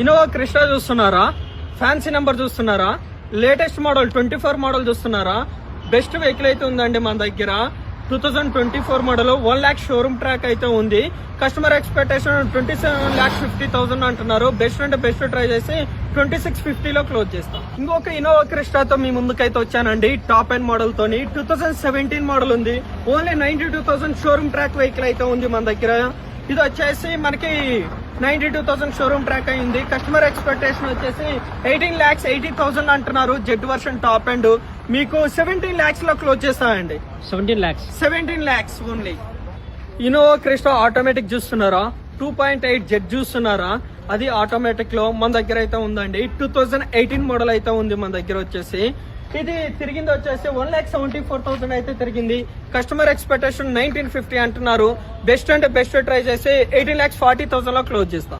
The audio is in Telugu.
ఇన్నోవా క్రిస్టా చూస్తున్నారా? ఫ్యాన్సీ నెంబర్ చూస్తున్నారా? లేటెస్ట్ మోడల్ 24 మోడల్ చూస్తున్నారా? బెస్ట్ వెహికల్ అయితే ఉందండి మన దగ్గర. 2024 మోడల్ 1 lakh షోరూమ్ ట్రాక్ అయితే ఉంది. కస్టమర్ ఎక్స్పెక్టేషన్ 27,50,000 అంటున్నారు. బెస్ట్ అంటే బెస్ట్ ట్రై చేసి 2650లో క్లోజ్ చేస్తాం. ఇంకొక ఇన్నోవా క్రిస్టాతో మీ ముందుకైతే వచ్చానండి. టాప్ ఎండ్ మోడల్ తోని 2017 మోడల్ ఉంది. ఓన్లీ 92,000 షోరూమ్ ట్రాక్ వెహికల్ అయితే ఉంది మన దగ్గర. ఇది వచ్చేసి మనకి 92,000 షోరూమ్ ట్రాక్ అయింది. కస్టమర్ ఎక్స్పెక్టేషన్ వచ్చేసి 18,80,000 అంటున్నారు. జెడ్ వర్షన్ టాప్ ఎండ్ మీకు 17 lakhs లో క్లోజ్ చేస్తామండి. 17 lakhs only. Innova Crysta automatic చూస్తున్నారా? 2.8 జెడ్ చూస్తున్నారా? అది ఆటోమేటిక్ లో మన దగ్గర అయితే ఉందండి. 2018 మోడల్ అయితే ఉంది మన దగ్గర వచ్చేసి. ఇది తిరిగింది వచ్చేసి 1,74,000 అయితే తిరిగింది. కస్టమర్ ఎక్స్పెక్టేషన్ 1950 అంటున్నారు. బెస్ట్ అంటే బెస్ట్ ట్రై చేసి 18,40,000 లో క్లోజ్ చేస్తాం.